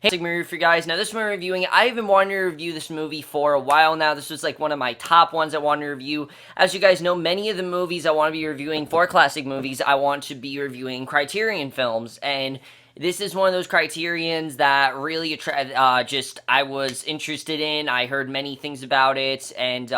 Hey, movie for you guys. Now, this movie reviewing, I've been wanting to review this movie for a while now. This was like one of my top ones I wanted to review. As you guys know, many of the movies I want to be reviewing for classic movies, I want to be reviewing Criterion films, and this is one of those criterions that really I was interested in. I heard many things about it, and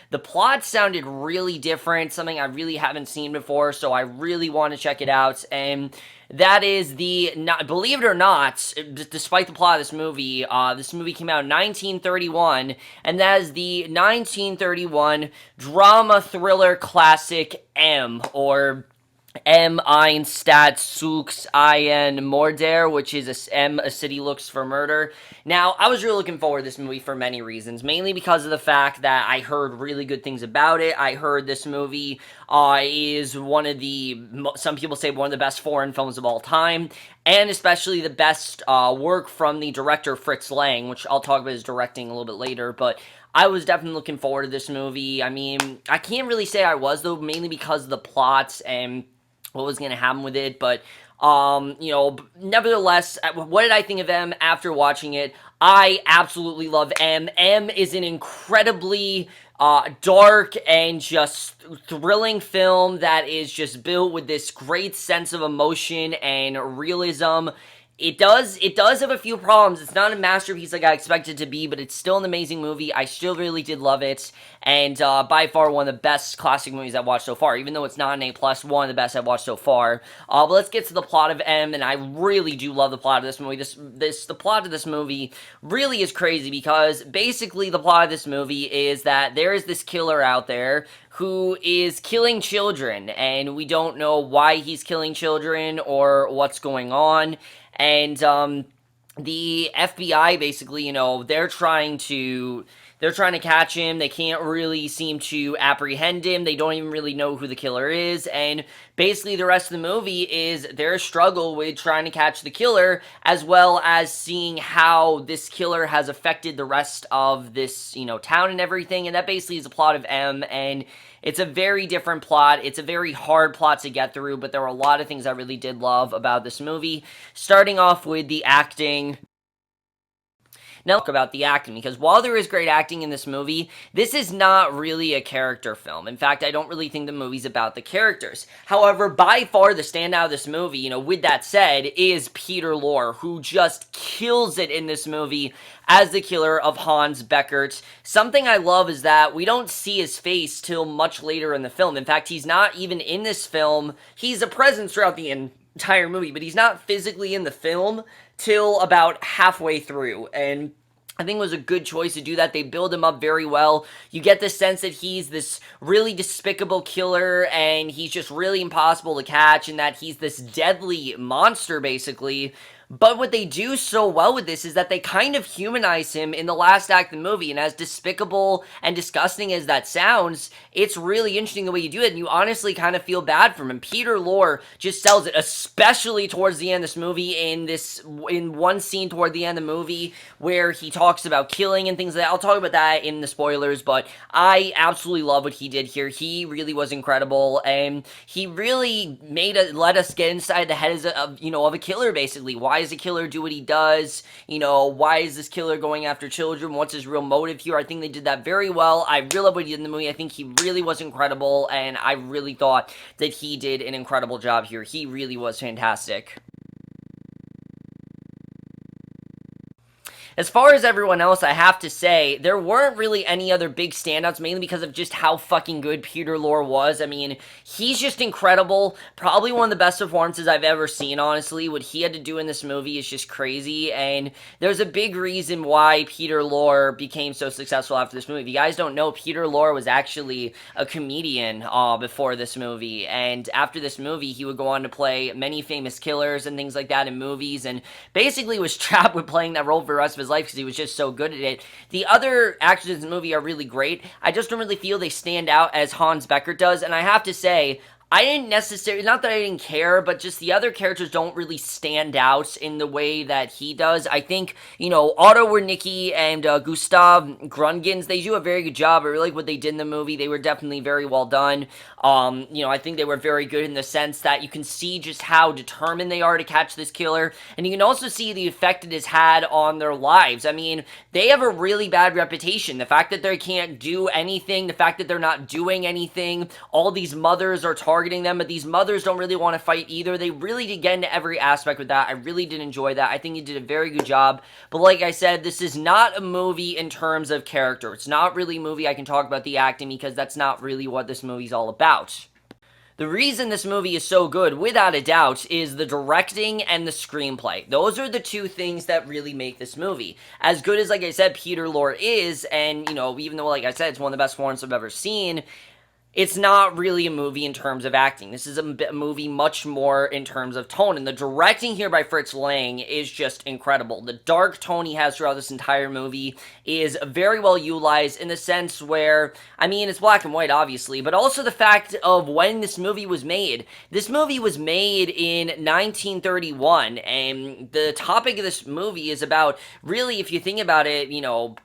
the plot sounded really different, something I really haven't seen before, so I really want to check it out. And that is believe it or not, despite the plot of this movie came out in 1931, and that is the 1931 drama thriller classic M, or M. Ein Stadt sucht einen Mörder, which is a city looks for murder. Now, I was really looking forward to this movie for many reasons, mainly because of the fact that I heard really good things about it. I heard this movie is some people say one of the best foreign films of all time, and especially the best work from the director Fritz Lang, which I'll talk about his directing a little bit later, but I was definitely looking forward to this movie. I mean, I can't really say I was, though, mainly because of the plots and what was going to happen with it, but nevertheless, what did I think of M after watching it? I absolutely love M. M is an incredibly dark and just thrilling film that is just built with this great sense of emotion and realism. It does have a few problems. It's not a masterpiece like I expected it to be, but it's still an amazing movie. I still really did love it, and by far one of the best classic movies I've watched so far. Even though it's not an A+, one of the best I've watched so far. But let's get to the plot of M, and I really do love the plot of this movie. The plot of this movie really is crazy, because basically the plot of this movie is that there is this killer out there who is killing children, and we don't know why he's killing children or what's going on. And the FBI basically, they're trying to catch him. They can't really seem to apprehend him. They don't even really know who the killer is. And basically the rest of the movie is their struggle with trying to catch the killer, as well as seeing how this killer has affected the rest of this, town and everything. And that basically is the plot of M, and it's a very different plot. It's a very hard plot to get through, but there were a lot of things I really did love about this movie. Starting off with the acting. Now, talk about the acting, because while there is great acting in this movie, this is not really a character film. In fact, I don't really think the movie's about the characters. However, by far the standout of this movie, with that said, is Peter Lorre, who just kills it in this movie as the killer of Hans Beckert. Something I love is that we don't see his face till much later in the film. In fact, he's not even in this film. He's a presence throughout the entire movie, but he's not physically in the film till about halfway through, and I think it was a good choice to do that. They build him up very well. You get the sense that he's this really despicable killer, and he's just really impossible to catch, and that he's this deadly monster, basically. But what they do so well with this is that they kind of humanize him in the last act of the movie, and as despicable and disgusting as that sounds, it's really interesting the way you do it, and you honestly kind of feel bad for him. And Peter Lorre just sells it, especially towards the end of this movie, in one scene toward the end of the movie where he talks about killing and things like that. I'll talk about that in the spoilers, but I absolutely love what he did here. He really was incredible, and he really let us get inside the head of a killer, basically. Why does a killer do what he does? Why is this killer going after children? What's his real motive here? I think they did that very well. I really love what he did in the movie. I think he really was incredible, and I really thought that he did an incredible job here. He really was fantastic. As far as everyone else, I have to say, there weren't really any other big standouts, mainly because of just how fucking good Peter Lorre was. I mean, he's just incredible. Probably one of the best performances I've ever seen, honestly. What he had to do in this movie is just crazy, and there's a big reason why Peter Lorre became so successful after this movie. If you guys don't know, Peter Lorre was actually a comedian before this movie, and after this movie, he would go on to play many famous killers and things like that in movies, and basically was trapped with playing that role for the rest of his life because he was just so good at it. The other actors in the movie are really great. I just don't really feel they stand out as Hans Beckert does, and I have to say, I didn't necessarily, not that I didn't care, but just the other characters don't really stand out in the way that he does. I think, Otto Wernicke and Gustav Grungans, they do a very good job. I really like what they did in the movie. They were definitely very well done. I think they were very good in the sense that you can see just how determined they are to catch this killer, and you can also see the effect it has had on their lives. I mean, they have a really bad reputation. The fact that they can't do anything, the fact that they're not doing anything, all these mothers are targeting them, but these mothers don't really want to fight either. They really did get into every aspect with that. I really did enjoy that. I think he did a very good job. But like I said, this is not a movie in terms of character. It's not really a movie I can talk about the acting, because that's not really what this movie's all about. The reason this movie is so good, without a doubt, is the directing and the screenplay. Those are the two things that really make this movie. As good as, like I said, Peter Lorre is, and, even though, like I said, it's one of the best performances I've ever seen, it's not really a movie in terms of acting. This is a movie much more in terms of tone, and the directing here by Fritz Lang is just incredible. The dark tone he has throughout this entire movie is very well utilized in the sense where, I mean, it's black and white, obviously, but also the fact of when this movie was made. This movie was made in 1931, and the topic of this movie is about, really, if you think about it,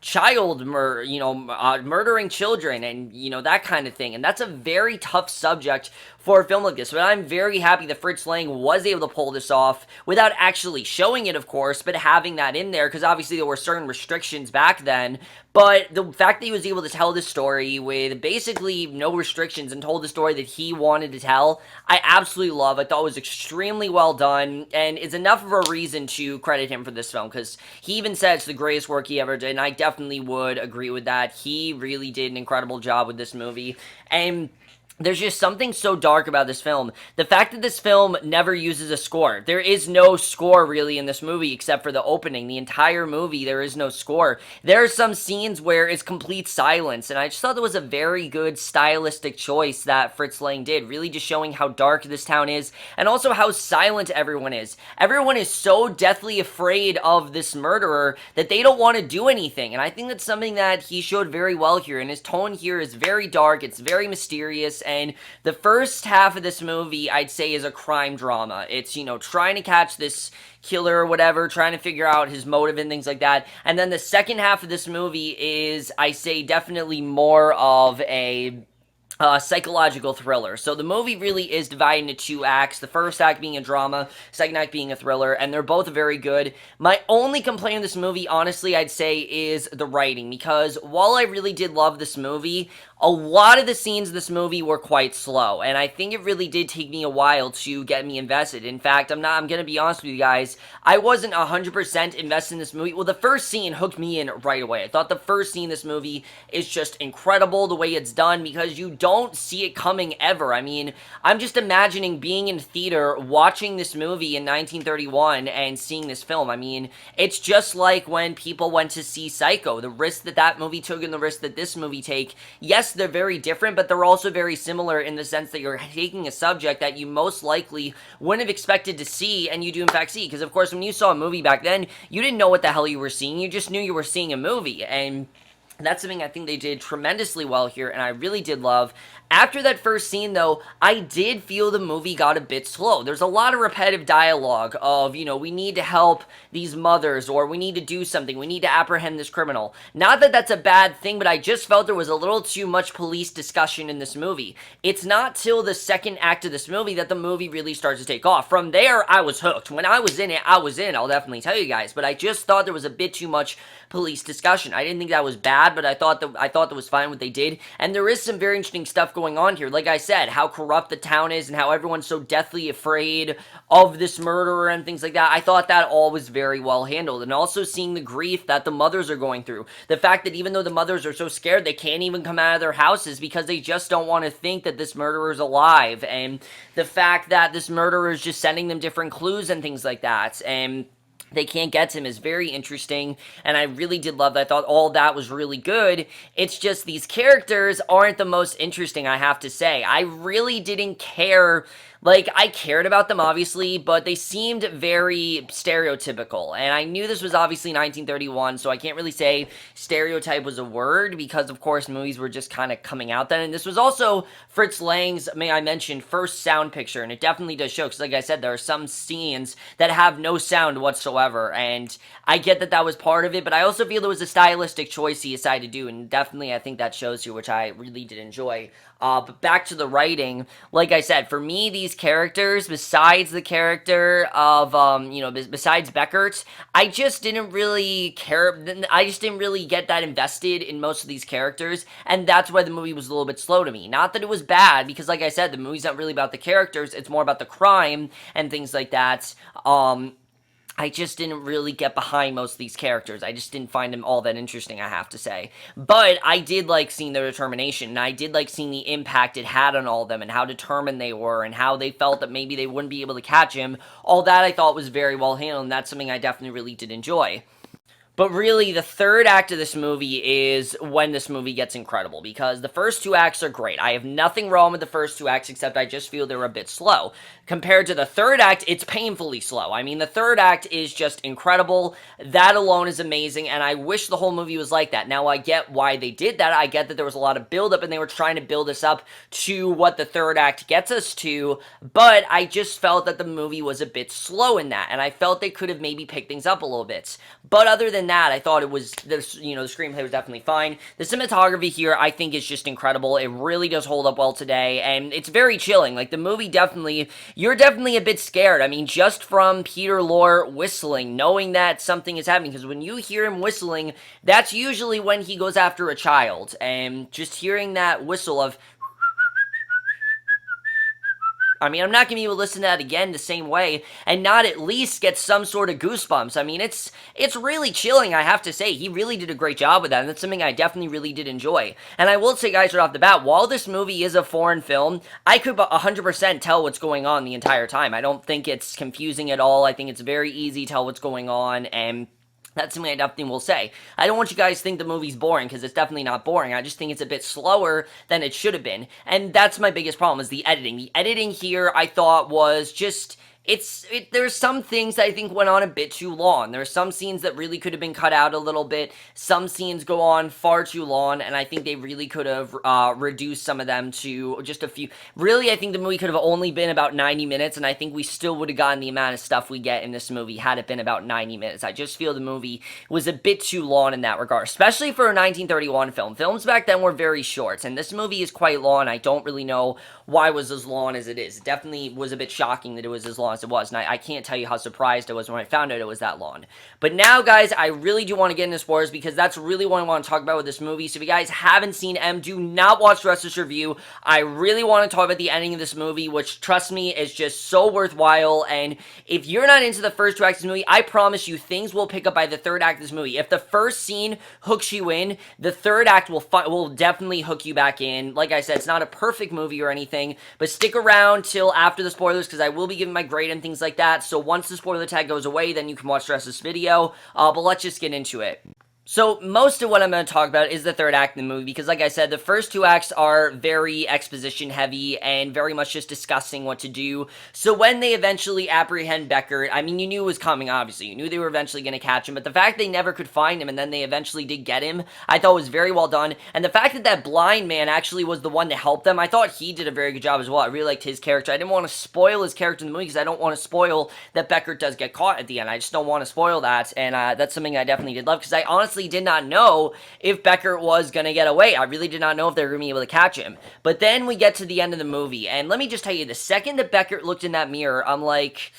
child murder, murdering children, and, that kind of thing, and that's a very tough subject for a film like this, but I'm very happy that Fritz Lang was able to pull this off without actually showing it, of course, but having that in there, because obviously there were certain restrictions back then, but the fact that he was able to tell this story with basically no restrictions and told the story that he wanted to tell, I absolutely love. I thought it was extremely well done, and is enough of a reason to credit him for this film, because he even said it's the greatest work he ever did, and I definitely would agree with that. He really did an incredible job with this movie, and there's just something so dark about this film. The fact that this film never uses a score. There is no score, really, in this movie, except for the opening. The entire movie, there is no score. There are some scenes where it's complete silence, and I just thought that was a very good stylistic choice that Fritz Lang did, really just showing how dark this town is, and also how silent everyone is. Everyone is so deathly afraid of this murderer that they don't want to do anything, and I think that's something that he showed very well here, and his tone here is very dark, it's very mysterious, and the first half of this movie, I'd say, is a crime drama. It's, trying to catch this killer or whatever, trying to figure out his motive and things like that. And then the second half of this movie is, I say, definitely more of a psychological thriller. So the movie really is divided into two acts. The first act being a drama, second act being a thriller, and they're both very good. My only complaint in this movie, honestly, I'd say, is the writing, because while I really did love this movie, a lot of the scenes in this movie were quite slow, and I think it really did take me a while to get me invested. In fact, I'm gonna be honest with you guys, I wasn't 100% invested in this movie. Well, the first scene hooked me in right away. I thought the first scene in this movie is just incredible, the way it's done, because you don't see it coming ever. I mean, I'm just imagining being in theater, watching this movie in 1931, and seeing this film. I mean, it's just like when people went to see Psycho. The risk that that movie took and the risk that this movie take, yes, they're very different, but they're also very similar in the sense that you're taking a subject that you most likely wouldn't have expected to see, and you do in fact see, because of course when you saw a movie back then, you didn't know what the hell you were seeing, you just knew you were seeing a movie, and that's something I think they did tremendously well here, and I really did love. After that first scene, though, I did feel the movie got a bit slow. There's a lot of repetitive dialogue of, we need to help these mothers, or we need to do something, we need to apprehend this criminal. Not that that's a bad thing, but I just felt there was a little too much police discussion in this movie. It's not till the second act of this movie that the movie really starts to take off. From there, I was hooked. When I was in it, I was in, I'll definitely tell you guys, but I just thought there was a bit too much police discussion. I didn't think that was bad, but I thought that was fine what they did, and there is some very interesting stuff going on here. Like I said, how corrupt the town is and how everyone's so deathly afraid of this murderer and things like that. I thought that all was very well handled, and also seeing the grief that the mothers are going through. The fact that even though the mothers are so scared, they can't even come out of their houses because they just don't want to think that this murderer is alive, and the fact that this murderer is just sending them different clues and things like that, and they can't get to him is very interesting, and I really did love that. I thought all that was really good. It's just these characters aren't the most interesting, I have to say. I really didn't care Like, I cared about them, obviously, but they seemed very stereotypical. And I knew this was obviously 1931, so I can't really say stereotype was a word because, of course, movies were just kind of coming out then. And this was also Fritz Lang's, may I mention, first sound picture. And it definitely does show, because, like I said, there are some scenes that have no sound whatsoever. And I get that that was part of it, but I also feel it was a stylistic choice he decided to do. And definitely, I think that shows you, which I really did enjoy. But back to the writing, like I said, for me, these characters, besides the character of, besides Beckert, I just didn't really care. I just didn't really get that invested in most of these characters, and that's why the movie was a little bit slow to me. Not that it was bad, because like I said, the movie's not really about the characters, it's more about the crime and things like that. I just didn't really get behind most of these characters. I just didn't find them all that interesting, I have to say. But I did like seeing their determination, and I did like seeing the impact it had on all of them, and how determined they were, and how they felt that maybe they wouldn't be able to catch him. All that I thought was very well handled, and that's something I definitely really did enjoy. But really, the third act of this movie is when this movie gets incredible, because the first two acts are great. I have nothing wrong with the first two acts, except I just feel they're a bit slow. Compared to the third act, it's painfully slow. I mean, the third act is just incredible. That alone is amazing, and I wish the whole movie was like that. Now, I get why they did that. I get that there was a lot of buildup, and they were trying to build us up to what the third act gets us to, but I just felt that the movie was a bit slow in that, and I felt they could have maybe picked things up a little bit. But other than that, I thought it was, the screenplay was definitely fine. The cinematography here, I think, is just incredible. It really does hold up well today, and it's very chilling. Like, the movie definitely, you're definitely a bit scared. I mean, just from Peter Lorre whistling, knowing that something is happening, because when you hear him whistling, that's usually when he goes after a child, and just hearing that whistle of, I mean, I'm not going to be able to listen to that again the same way and not at least get some sort of goosebumps. I mean, it's really chilling, I have to say. He really did a great job with that, and that's something I definitely really did enjoy. And I will say, guys, right off the bat, while this movie is a foreign film, I could 100% tell what's going on the entire time. I don't think it's confusing at all. I think it's very easy to tell what's going on, and that's something I definitely will say. I don't want you guys to think the movie's boring, because it's definitely not boring. I just think it's a bit slower than it should have been. And that's my biggest problem, is the editing. The editing here, I thought, was just, there's some things that I think went on a bit too long. There are some scenes that really could have been cut out a little bit. Some scenes go on far too long, and I think they really could have reduced some of them to just a few. Really, I think the movie could have only been about 90 minutes, and I think we still would have gotten the amount of stuff we get in this movie had it been about 90 minutes. I just feel the movie was a bit too long in that regard, especially for a 1931 film. Films back then were very short, and this movie is quite long. I don't really know why it was as long as it is. It definitely was a bit shocking that it was as long as it was, and I can't tell you how surprised I was when I found out it was that long. But now, guys, I really do want to get into spoilers, because that's really what I want to talk about with this movie. So if you guys haven't seen M, do not watch the rest of this review. I really want to talk about the ending of this movie, which, trust me, is just so worthwhile. And if you're not into the first two acts of the movie, I promise you things will pick up by the third act of this movie. If the first scene hooks you in, the third act will definitely hook you back in. Like I said, it's not a perfect movie or anything, but stick around till after the spoilers, because I will be giving my grade and things like that. So once the spoiler tag goes away, then you can watch the rest of this video. But let's just get into it. So, most of what I'm going to talk about is the third act of the movie, because like I said, the first two acts are very exposition heavy and very much just discussing what to do. So when they eventually apprehend Beckert, I mean, you knew it was coming, obviously. You knew they were eventually going to catch him, but the fact they never could find him and then they eventually did get him, I thought was very well done. And the fact that that blind man actually was the one to help them, I thought he did a very good job as well. I really liked his character. I didn't want to spoil his character in the movie, because I don't want to spoil that Beckert does get caught at the end. I just don't want to spoil that, and that's something I definitely did love, because I honestly did not know if Beckert was going to get away. I really did not know if they were going to be able to catch him. But then we get to the end of the movie, and let me just tell you, the second that Beckert looked in that mirror, I'm like,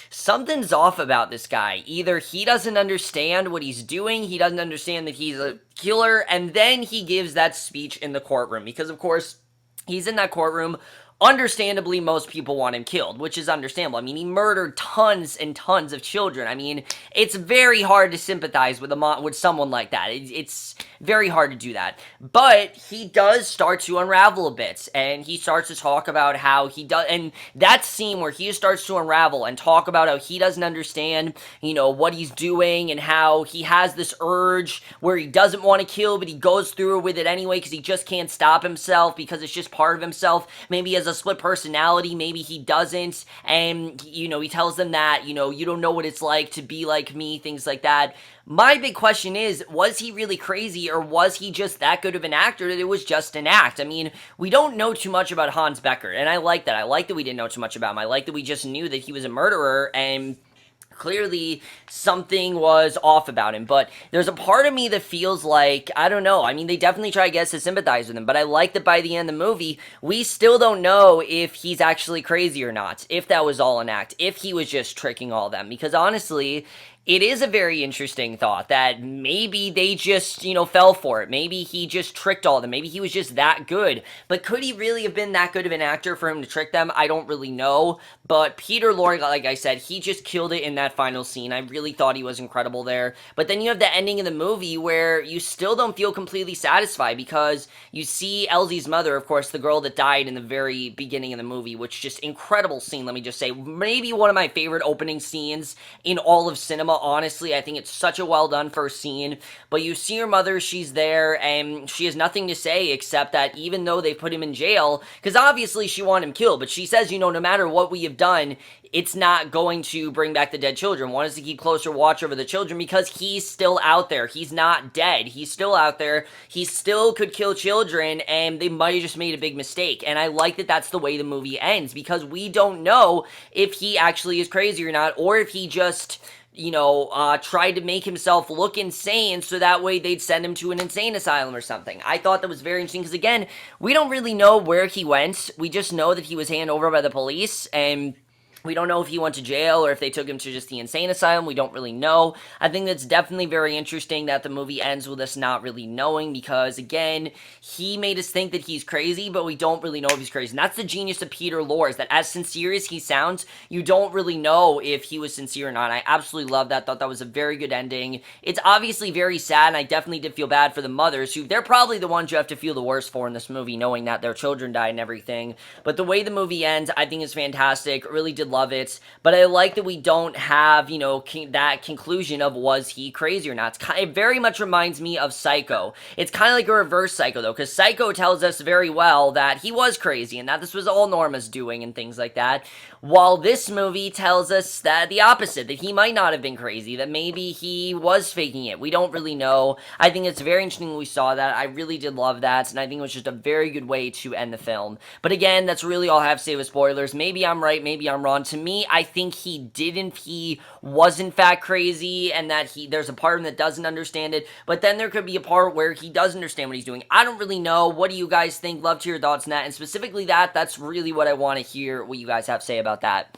something's off about this guy. Either he doesn't understand what he's doing, he doesn't understand that he's a killer, and then he gives that speech in the courtroom, because of course, he's in that courtroom. Understandably, most people want him killed, which is understandable. I mean, he murdered tons and tons of children. I mean, it's very hard to sympathize with someone like that. It's very hard to do that. But he does start to unravel a bit, and he starts to talk about how he does, and that scene where he starts to unravel and talk about how he doesn't understand, what he's doing, and how he has this urge where he doesn't want to kill, but he goes through with it anyway because he just can't stop himself, because it's just part of himself. Maybe he has has a split personality, maybe he doesn't, and, you know, he tells them that, you know, you don't know what it's like to be like me, things like that. My big question is, was he really crazy, or was he just that good of an actor that it was just an act? I mean, we don't know too much about Hans Becker, and I like that. I like that we didn't know too much about him. I like that we just knew that he was a murderer, and clearly something was off about him. But there's a part of me that feels like, I don't know, I mean, they definitely try, I guess, to sympathize with him, but I like that by the end of the movie, we still don't know if he's actually crazy or not, if that was all an act, if he was just tricking all of them, because honestly, it is a very interesting thought that maybe they just, you know, fell for it. Maybe he just tricked all of them. Maybe he was just that good. But could he really have been that good of an actor for him to trick them? I don't really know. But Peter Lorre, like I said, he just killed it in that final scene. I really thought he was incredible there. But then you have the ending of the movie where you still don't feel completely satisfied, because you see Elsie's mother, of course, the girl that died in the very beginning of the movie, which just incredible scene, let me just say. Maybe one of my favorite opening scenes in all of cinema. Honestly, I think it's such a well done first scene. But you see her mother, she's there, and she has nothing to say except that even though they put him in jail, because obviously she wanted him killed, but she says, you know, no matter what we have done, it's not going to bring back the dead children. One is to keep closer watch over the children, because he's still out there. He's not dead. He's still out there. He still could kill children, and they might have just made a big mistake. And I like that that's the way the movie ends, because we don't know if he actually is crazy or not, or if he just, you know, tried to make himself look insane so that way they'd send him to an insane asylum or something. I thought that was very interesting, because again, we don't really know where he went. We just know that he was handed over by the police, and we don't know if he went to jail or if they took him to just the insane asylum. We don't really know. I think that's definitely very interesting that the movie ends with us not really knowing, because, again, he made us think that he's crazy, but we don't really know if he's crazy. And that's the genius of Peter Lorre, is that as sincere as he sounds, you don't really know if he was sincere or not. I absolutely love that. Thought that was a very good ending. It's obviously very sad, and I definitely did feel bad for the mothers, who they're probably the ones you have to feel the worst for in this movie, knowing that their children died and everything. But the way the movie ends, I think is fantastic. Really did love it, but I like that we don't have, you know, that conclusion of was he crazy or not. It very much reminds me of Psycho. It's kind of like a reverse Psycho, though, because Psycho tells us very well that he was crazy and that this was all Norma's doing and things like that, while this movie tells us that the opposite, that he might not have been crazy, that maybe he was faking it. We don't really know. I think it's very interesting we saw that. I really did love that, and I think it was just a very good way to end the film. But again, that's really all I have to say with spoilers. Maybe I'm right, maybe I'm wrong. To me, I think he was in fact crazy, and that there's a part of him that doesn't understand it, but then there could be a part where he does understand what he's doing. I don't really know. What do you guys think? Love to hear your thoughts on that, and specifically that's really what I want to hear what you guys have to say about that.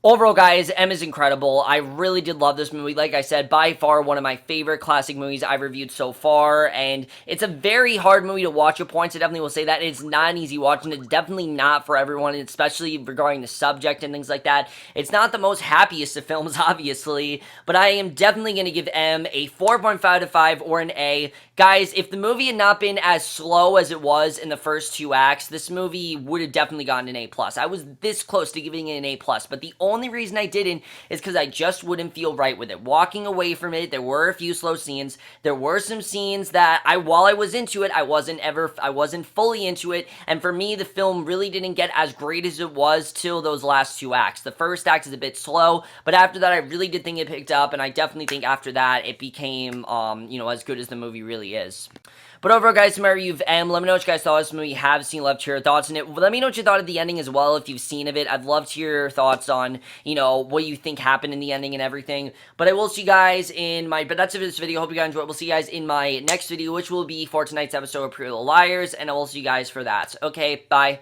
Overall, guys, M is incredible. I really did love this movie. Like I said, by far one of my favorite classic movies I've reviewed so far, and it's a very hard movie to watch at points. I definitely will say that. It's not an easy watch, and it's definitely not for everyone, especially regarding the subject and things like that. It's not the most happiest of films, obviously, but I am definitely going to give M a 4.5 out of 5 or an A. Guys, if the movie had not been as slow as it was in the first two acts, this movie would have definitely gotten an A+. I was this close to giving it an A+, but the only reason I didn't is because I just wouldn't feel right with it. Walking away from it, there were a few slow scenes. There were some scenes that while I was into it, I wasn't fully into it, and for me, the film really didn't get as great as it was till those last two acts. The first act is a bit slow, but after that, I really did think it picked up, and I definitely think after that, it became, as good as the movie really is. But overall, guys, my review of M. Let me know what you guys thought of this movie. Have seen, love to hear your thoughts on it. Let me know what you thought of the ending as well, if you've seen of it. I'd love to hear your thoughts on, what you think happened in the ending and everything. But I will see you guys but that's it for this video. Hope you guys enjoyed. We'll see you guys in my next video, which will be for tonight's episode of Pretty Little Liars, and I will see you guys for that. Okay, bye.